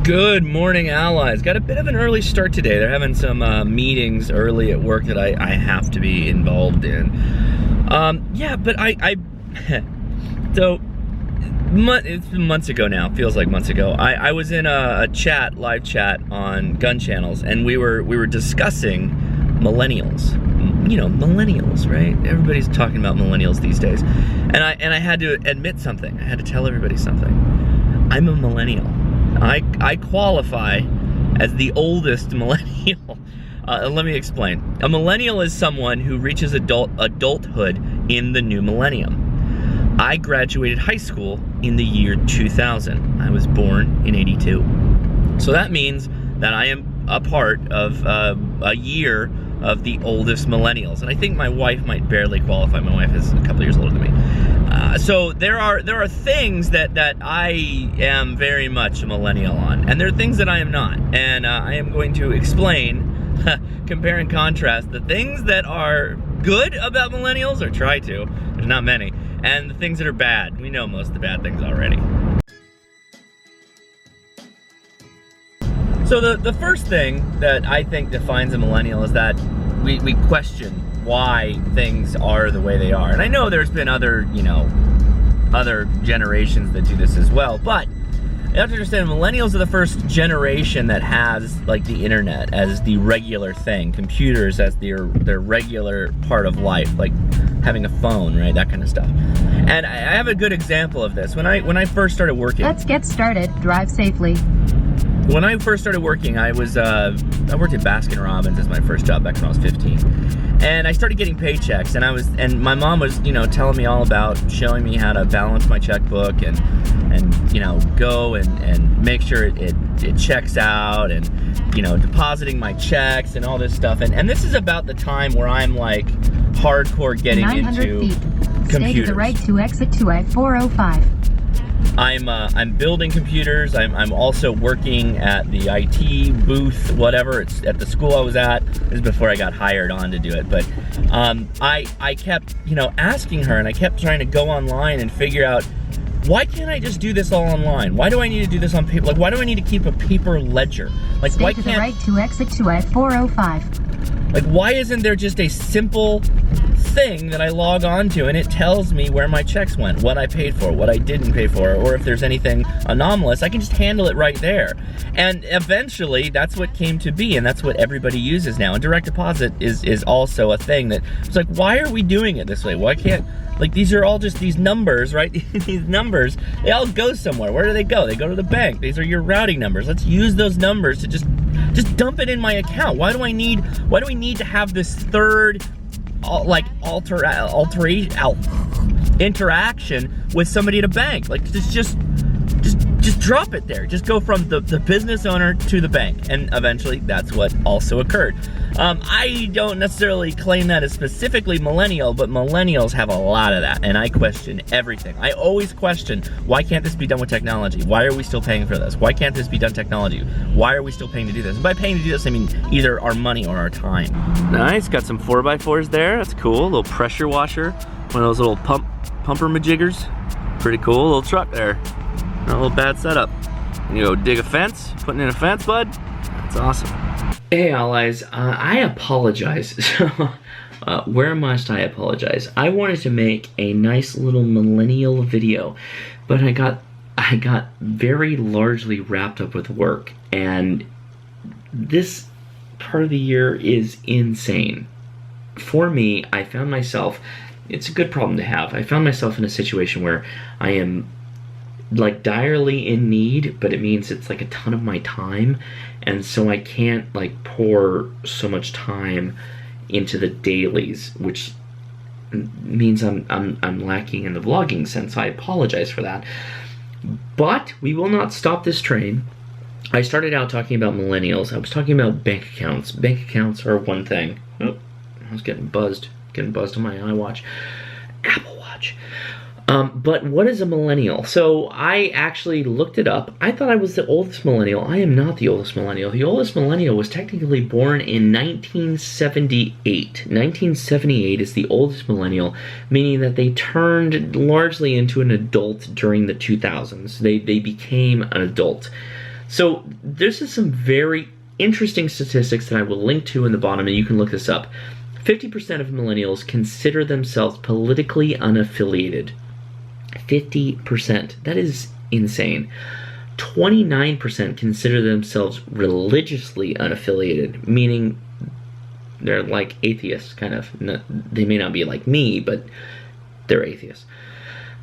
Good morning, allies. Got a bit of an early start today. They're having some meetings early at work that I have to be involved in. Yeah, but so it's been months ago now. Feels like months ago. I was in a chat, live chat on gun channels, and we were discussing millennials. You know, millennials, right? Everybody's talking about millennials these days, and I had to admit something. I had to tell everybody something. I'm a millennial. I qualify as the oldest millennial. Let me explain. A millennial is someone who reaches adulthood in the new millennium. I graduated high school in the year 2000. I was born in '82. So that means that I am a part of a year of the oldest millennials. And I think my wife might barely qualify. My wife is a couple years older than me. So there are things that I am very much a millennial on, and there are things that I am not. And I am going to explain, compare and contrast the things that are good about millennials, or try to, there's not many, and the things that are bad. We know most of the bad things already. So the first thing that I think defines a millennial is that we question why things are the way they are. And I know there's been other generations that do this as well, but you have to understand, millennials are the first generation that has like the internet as the regular thing, computers as their regular part of life, like having a phone, right? That kind of stuff. And I have a good example of this. When I first started working. Let's get started. Drive safely. When I first started working, I worked at Baskin Robbins as my first job back when I was 15. And I started getting paychecks, and my mom was, telling me all about, showing me how to balance my checkbook and go and make sure it checks out, and depositing my checks and all this stuff. And this is about the time where I'm like hardcore getting into feet. Computers. Stay to the right to exit to I-405. I'm building computers. I'm also working at the IT booth, whatever. It's at the school I was at. This is before I got hired on to do it. But I kept asking her, and I kept trying to go online and figure out, why can't I just do this all online? Why do I need to do this on paper? Like, why do I need to keep a paper ledger? Like, Stay why to can't the right to exit to I-405. Like, why isn't there just a simple thing that I log on to and it tells me where my checks went, what I paid for, what I didn't pay for, or if there's anything anomalous, I can just handle it right there. And eventually, that's what came to be, and that's what everybody uses now. And direct deposit is also a thing that, it's like, why are we doing it this way? Why can't, like, these are all just these numbers, right? These numbers, they all go somewhere. Where do they go? They go to the bank. These are your routing numbers. Let's use those numbers to just dump it in my account. Why do we need to have this third interaction with somebody at a bank? Like, just drop it there. Just go from the business owner to the bank. And eventually that's what also occurred. I don't necessarily claim that as specifically millennial, but millennials have a lot of that, and I question everything. I always question, why can't this be done with technology? Why are we still paying for this? Why can't this be done technology? Why are we still paying to do this? And by paying to do this, I mean either our money or our time. Nice, got some 4x4s there. That's cool. A little pressure washer. One of those little pumper majiggers. Pretty cool. A little truck there. Not a little bad setup. You go dig a fence, putting in a fence, bud. That's awesome. Hey, allies, I apologize. Where must I apologize? I wanted to make a nice little millennial video, but I got very largely wrapped up with work, and this part of the year is insane. For me, I found myself, it's a good problem to have. I found myself in a situation where I am like direly in need, but it means it's like a ton of my time, and so I can't like pour so much time into the dailies, which means I'm lacking in the vlogging sense. I apologize for that, but we will not stop this train. I started out talking about millennials. I was talking about bank accounts. Bank accounts are one thing. Oh, I was getting buzzed on my iWatch, Apple Watch. But what is a millennial? So I actually looked it up. I thought I was the oldest millennial. I am not the oldest millennial. The oldest millennial was technically born in 1978. 1978 is the oldest millennial, meaning that they turned largely into an adult during the 2000s. They became an adult. So this is some very interesting statistics that I will link to in the bottom, and you can look this up. 50% of millennials consider themselves politically unaffiliated. 50%. That is insane. 29% consider themselves religiously unaffiliated, meaning they're like atheists, kind of. They may not be like me, but they're atheists.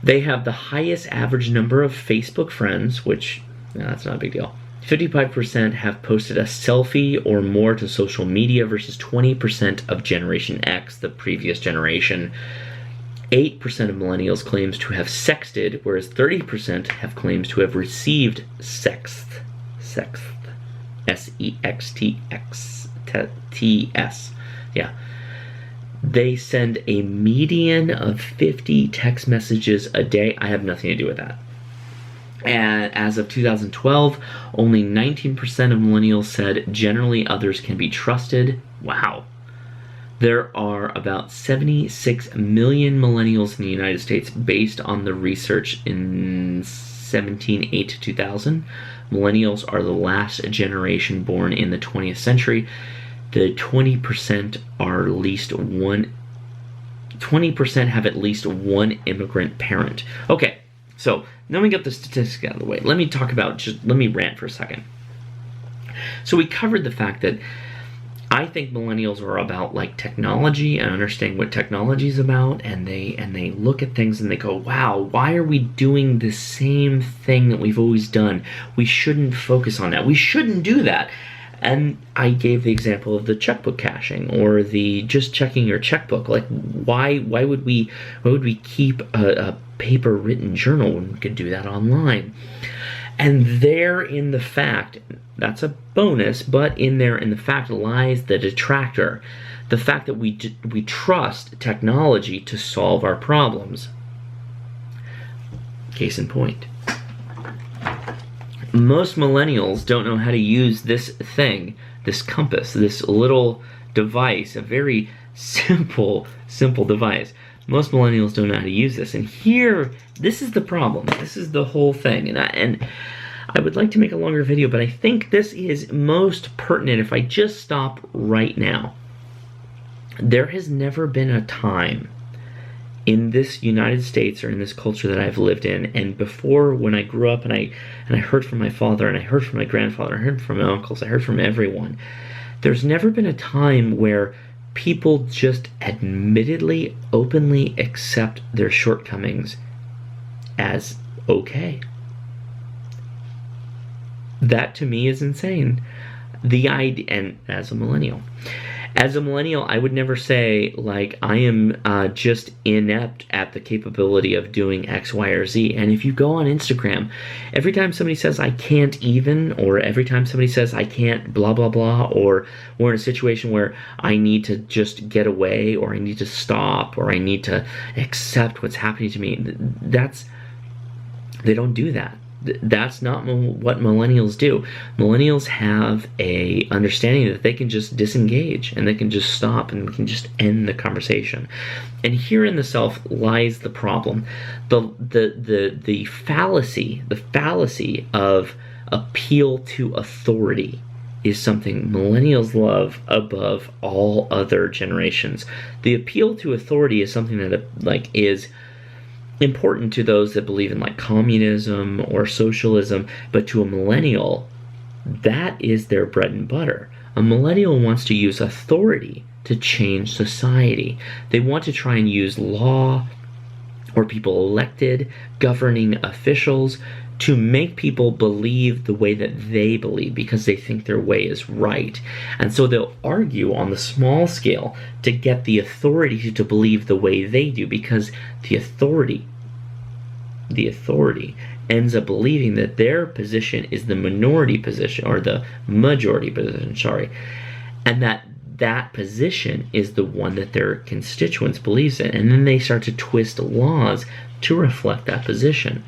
They have the highest average number of Facebook friends, which, that's not a big deal. 55% have posted a selfie or more to social media versus 20% of Generation X, the previous generation. 8% of millennials claims to have sexted, whereas 30% have claims to have received sexts. S-E-X-T-X-T-S. Yeah. They send a median of 50 text messages a day. I have nothing to do with that. And as of 2012, only 19% of millennials said generally others can be trusted. Wow. There are about 76 million millennials in the United States based on the research in 1708 to 2000. Millennials are the last generation born in the 20th century. The 20% are at least one. 20% have at least one immigrant parent. Okay, so let me get the statistics out of the way. Let me rant for a second. So we covered the fact that I think millennials are about like technology and understanding what technology is about, and they look at things and they go, wow, why are we doing the same thing that we've always done? We shouldn't focus on that. We shouldn't do that. And I gave the example of the checkbook cashing or the just checking your checkbook. Like, why would we keep a paper written journal when we could do that online? And there in the fact, that's a bonus, but in the fact lies the detractor. The fact that we trust technology to solve our problems. Case in point. Most millennials don't know how to use this thing, this compass, this little device, a very simple device. Most millennials don't know how to use this. And here, this is the problem. This is the whole thing. And I would like to make a longer video, but I think this is most pertinent if I just stop right now. There has never been a time in this United States or in this culture that I've lived in, and before, when I grew up and I heard from my father and I heard from my grandfather, I heard from my uncles, I heard from everyone, there's never been a time where people just admittedly, openly accept their shortcomings as okay. That to me is insane. The idea, and as a millennial, I would never say, like, I am just inept at the capability of doing X, Y, or Z. And if you go on Instagram, every time somebody says I can't even, or every time somebody says I can't blah, blah, blah, or we're in a situation where I need to just get away, or I need to stop, or I need to accept what's happening to me, they don't do that. That's not what millennials do. Millennials have a understanding that they can just disengage and they can just stop and can just end the conversation. And herein the self lies the problem. The fallacy of appeal to authority is something millennials love above all other generations. The appeal to authority is something that is important to those that believe in like communism or socialism, but to a millennial, that is their bread and butter. A millennial wants to use authority to change society. They want to try and use law or people elected, governing officials, to make people believe the way that they believe because they think their way is right. And so they'll argue on the small scale to get the authority to believe the way they do, because the authority ends up believing that their position is the minority position, or the majority position, and that position is the one that their constituents believes in, and then they start to twist laws to reflect that position.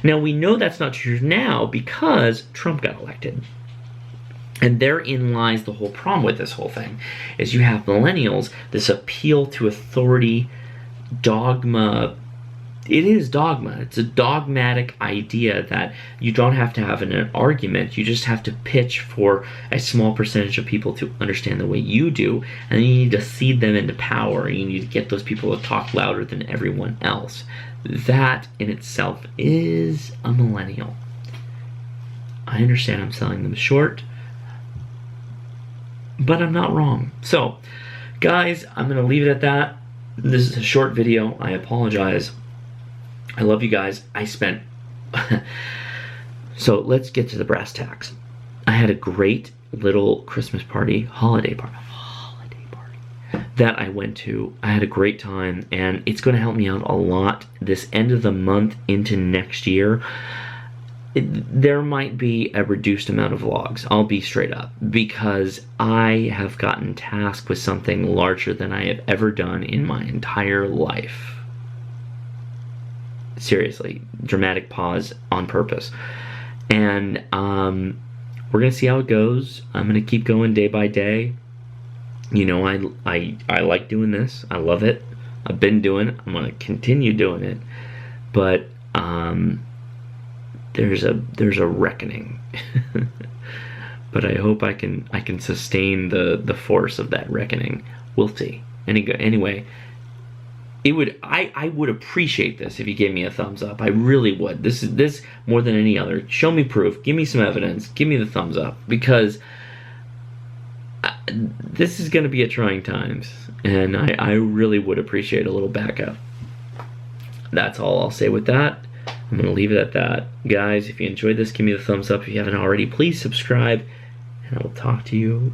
Now, we know that's not true now because Trump got elected. And therein lies the whole problem with this whole thing, is you have millennials, this appeal to authority, dogma, it is dogma. It's a dogmatic idea that you don't have to have an argument. You just have to pitch for a small percentage of people to understand the way you do, and then you need to seed them into power, and you need to get those people to talk louder than everyone else. That in itself is a millennial. I understand I'm selling them short, but I'm not wrong. So, guys, I'm going to leave it at that. This is a short video. I apologize. I love you guys. I spent... So let's get to the brass tacks. I had a great little Christmas party, holiday party that I went to. I had a great time, and it's going to help me out a lot this end of the month into next year. There might be a reduced amount of vlogs, I'll be straight up, because I have gotten tasked with something larger than I have ever done in my entire life. Seriously, dramatic pause on purpose. And we're gonna see how it goes. I'm gonna keep going day by day. You know, I like doing this. I love it. I've been doing it. I'm gonna continue doing it. But there's a reckoning. But I hope I can sustain the force of that reckoning. We'll see. Anyway, I would appreciate this if you gave me a thumbs up. I really would. This more than any other. Show me proof. Give me some evidence. Give me the thumbs up, because this is going to be at trying times, and I really would appreciate a little backup. That's all I'll say with that. I'm going to leave it at that. Guys, if you enjoyed this, give me the thumbs up. If you haven't already, please subscribe, and I will talk to you